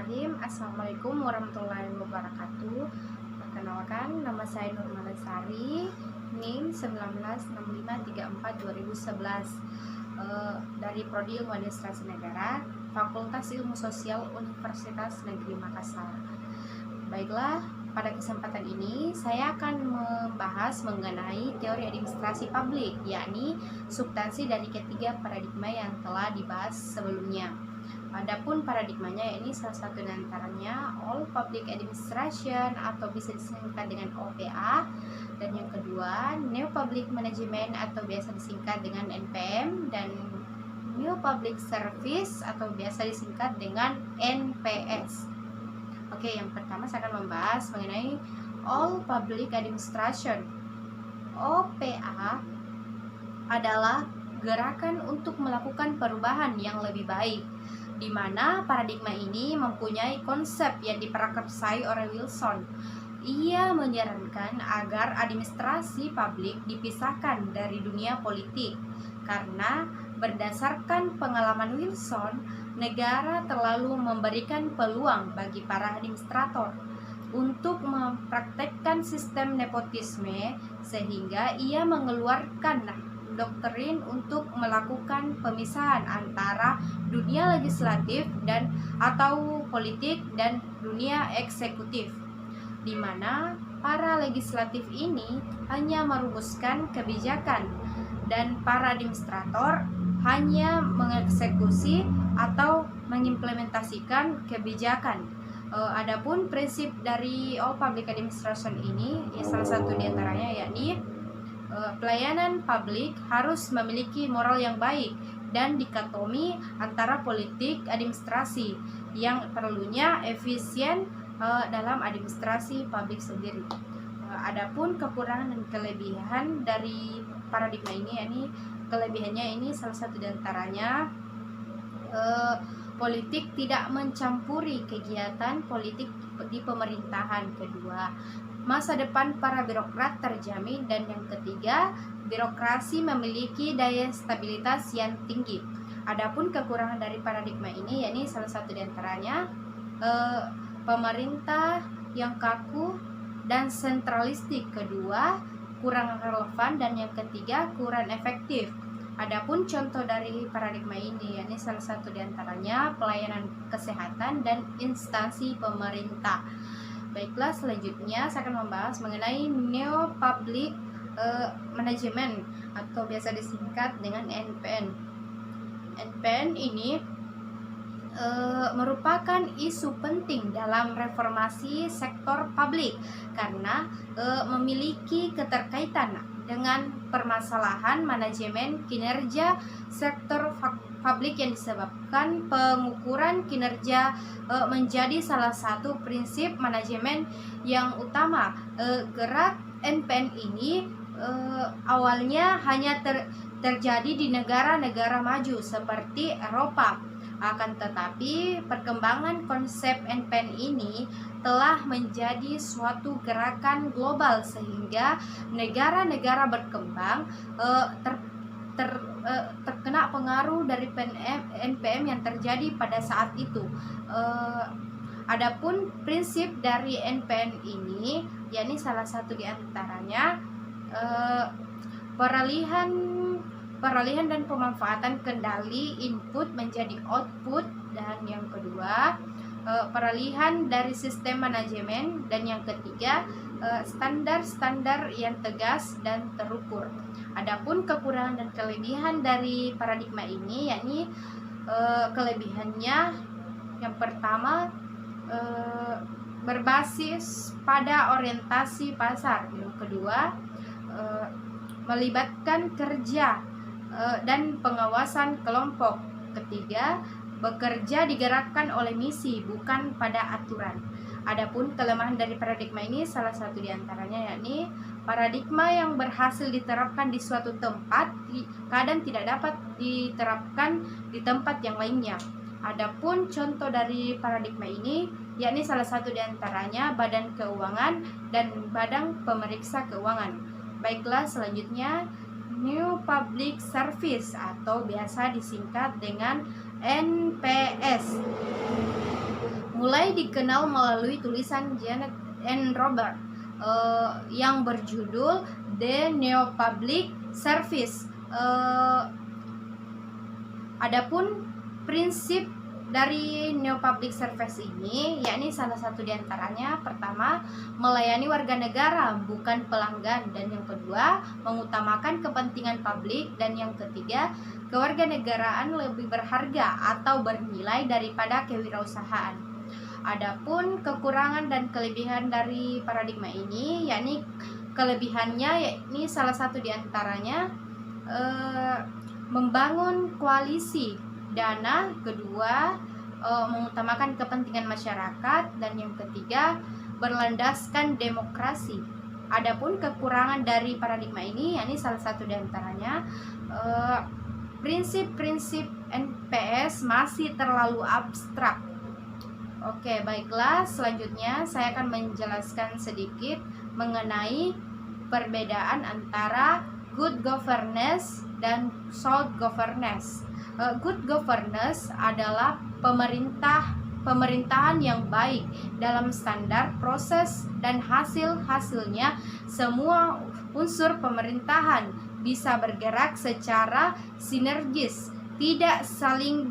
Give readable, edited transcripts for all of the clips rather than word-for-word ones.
Bismillahirrahmanirrahim. Assalamualaikum warahmatullahi wabarakatuh. Perkenalkan, nama saya Nurmala Sari, NIM 196534-2011, dari Prodi Ilmu Administrasi Negara, Fakultas Ilmu Sosial Universitas Negeri Makassar. Baiklah, pada kesempatan ini saya akan membahas mengenai teori administrasi publik, yakni substansi dari ketiga paradigma yang telah dibahas sebelumnya. Adapun paradigmanya ini salah satu di antaranya All Public Administration atau bisa disingkat dengan OPA, dan yang kedua New Public Management atau biasa disingkat dengan NPM, dan New Public Service atau biasa disingkat dengan NPS. Oke, yang pertama saya akan membahas mengenai All Public Administration. OPA adalah gerakan untuk melakukan perubahan yang lebih baik, di mana paradigma ini mempunyai konsep yang diprakarsai oleh Wilson. Ia menyarankan agar administrasi publik dipisahkan dari dunia politik, karena berdasarkan pengalaman Wilson, negara terlalu memberikan peluang bagi para administrator untuk mempraktekkan sistem nepotisme, sehingga ia mengeluarkan doktrin untuk melakukan pemisahan antara dunia legislatif dan atau politik dan dunia eksekutif, di mana para legislatif ini hanya merumuskan kebijakan dan para administrator hanya mengeksekusi atau mengimplementasikan kebijakan. Adapun prinsip dari All Public Administration ini, salah satu diantaranya yakni pelayanan publik harus memiliki moral yang baik dan dikotomi antara politik administrasi yang perlunya efisien dalam administrasi publik sendiri. Adapun kekurangan dan kelebihan dari paradigma ini, yakni kelebihannya ini salah satu diantaranya politik tidak mencampuri kegiatan politik di pemerintahan. Kedua, masa depan para birokrat terjamin, dan yang ketiga, birokrasi memiliki daya stabilitas yang tinggi. Adapun kekurangan dari paradigma ini, yakni salah satu diantaranya pemerintah yang kaku dan sentralistik. Kedua, kurang relevan, dan yang ketiga, kurang efektif. Adapun contoh dari paradigma ini, yakni salah satu diantaranya pelayanan kesehatan dan instansi pemerintah. Baiklah, selanjutnya saya akan membahas mengenai New Public Management atau biasa disingkat dengan NPN. NPN ini merupakan isu penting dalam reformasi sektor publik karena memiliki keterkaitan dengan permasalahan manajemen kinerja sektor publik yang disebabkan pengukuran kinerja menjadi salah satu prinsip manajemen yang utama. Gerak NPN ini awalnya hanya terjadi di negara-negara maju seperti Eropa. Akan tetapi perkembangan konsep NPN ini telah menjadi suatu gerakan global sehingga negara-negara berkembang terkena pengaruh dari NPM yang terjadi pada saat itu. Adapun prinsip dari NPN ini, yakni salah satu diantaranya peralihan dan pemanfaatan kendali input menjadi output, dan yang kedua peralihan dari sistem manajemen, dan yang ketiga standar-standar yang tegas dan terukur. Adapun kekurangan dan kelebihan dari paradigma ini, yakni kelebihannya yang pertama berbasis pada orientasi pasar, yang kedua melibatkan kerja dan pengawasan kelompok, ketiga bekerja digerakkan oleh misi bukan pada aturan. Adapun kelemahan dari paradigma ini salah satu diantaranya yakni paradigma yang berhasil diterapkan di suatu tempat kadang tidak dapat diterapkan di tempat yang lainnya. Adapun contoh dari paradigma ini yakni salah satu diantaranya Badan Keuangan dan Badan Pemeriksa Keuangan. Baiklah, selanjutnya New Public Service atau biasa disingkat dengan NPS mulai dikenal melalui tulisan Janet and Robert yang berjudul The Neo Public Service. Adapun prinsip dari Neo Public Service ini, yakni salah satu diantaranya, pertama, melayani warga negara bukan pelanggan, dan yang kedua, mengutamakan kepentingan publik, dan yang ketiga, kewarganegaraan lebih berharga atau bernilai daripada kewirausahaan. Adapun kekurangan dan kelebihan dari paradigma ini, yakni kelebihannya yakni salah satu diantaranya membangun koalisi dana, kedua mengutamakan kepentingan masyarakat, dan yang ketiga berlandaskan demokrasi. Adapun kekurangan dari paradigma ini, yakni salah satu diantaranya prinsip-prinsip NPS masih terlalu abstrak. Oke, baiklah, selanjutnya saya akan menjelaskan sedikit mengenai perbedaan antara good governance dan sound governance. Good governance adalah pemerintahan yang baik dalam standar proses dan hasilnya semua unsur pemerintahan bisa bergerak secara sinergis, tidak saling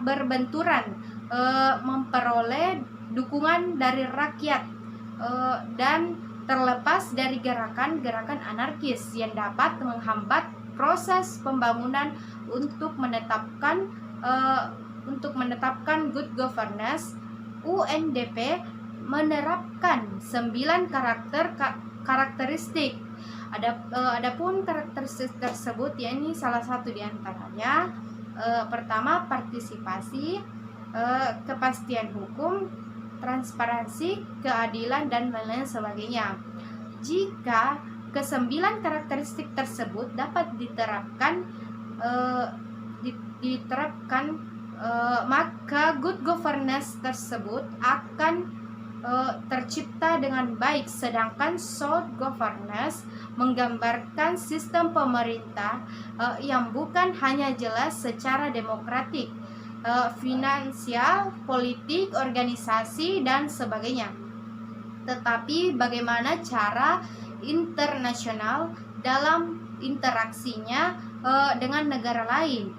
berbenturan, memperoleh dukungan dari rakyat, dan terlepas dari gerakan-gerakan anarkis yang dapat menghambat proses pembangunan. Untuk menetapkan good governance, UNDP menerapkan 9 karakteristik. Adapun karakteristik tersebut, yakni salah satu diantaranya pertama, partisipasi, kepastian hukum, transparansi, keadilan, dan lain sebagainya. Jika ke-9 karakteristik tersebut dapat diterapkan, maka good governance tersebut akan tercipta dengan baik. Sedangkan sound governance menggambarkan sistem pemerintah yang bukan hanya jelas secara demokratik, finansial, politik, organisasi, dan sebagainya, tetapi bagaimana cara internasional dalam interaksinya dengan negara lain,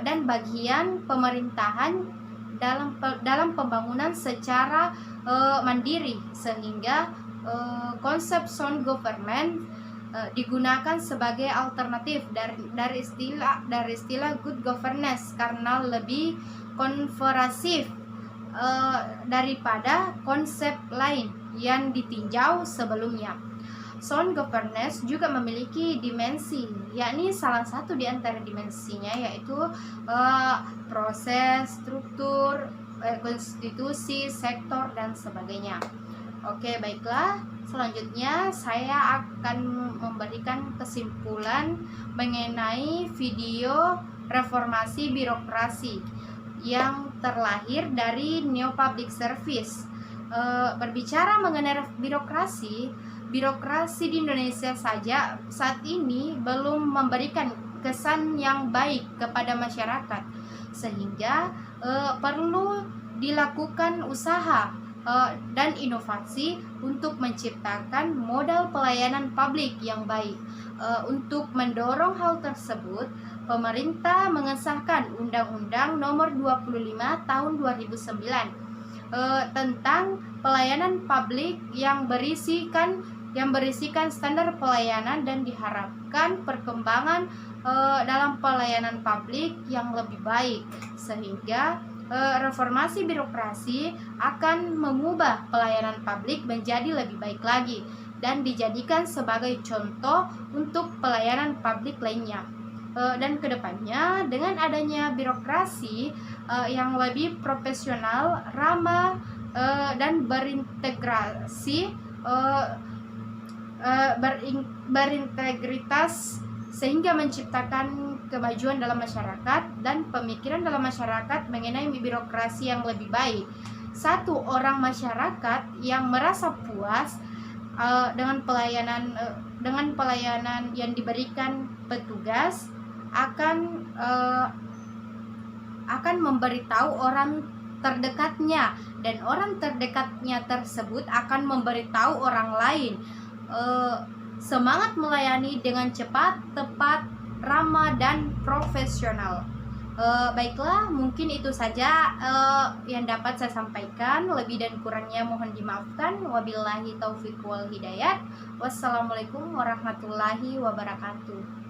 dan bagian pemerintahan dalam pembangunan secara mandiri, sehingga konsep sound government digunakan sebagai alternatif dari istilah good governance karena lebih konservatif daripada konsep lain yang ditinjau sebelumnya. Sound governance juga memiliki dimensi, yakni salah satu di antara dimensinya yaitu proses, struktur, konstitusi, sektor, dan sebagainya. Oke, baiklah. Selanjutnya saya akan memberikan kesimpulan mengenai video reformasi birokrasi yang terlahir dari Neo Public Service. Berbicara mengenai birokrasi di Indonesia saja saat ini belum memberikan kesan yang baik kepada masyarakat, sehingga perlu dilakukan usaha dan inovasi untuk menciptakan modal pelayanan publik yang baik. Untuk mendorong hal tersebut, pemerintah mengesahkan Undang-Undang Nomor 25 Tahun 2009 tentang pelayanan publik yang berisikan standar pelayanan, dan diharapkan perkembangan dalam pelayanan publik yang lebih baik, sehingga reformasi birokrasi akan mengubah pelayanan publik menjadi lebih baik lagi dan dijadikan sebagai contoh untuk pelayanan publik lainnya. Dan kedepannya dengan adanya birokrasi yang lebih profesional, ramah, dan berintegritas, sehingga menciptakan kemajuan dalam masyarakat dan pemikiran dalam masyarakat mengenai birokrasi yang lebih baik. Satu orang masyarakat yang merasa puas dengan pelayanan yang diberikan petugas akan memberitahu orang terdekatnya, dan orang terdekatnya tersebut akan memberitahu orang lain. Semangat melayani dengan cepat, tepat, ramah, dan profesional. Baiklah, mungkin itu saja yang dapat saya sampaikan. Lebih dan kurangnya mohon dimaafkan. Wabillahi taufiq wal hidayat. Wassalamualaikum warahmatullahi wabarakatuh.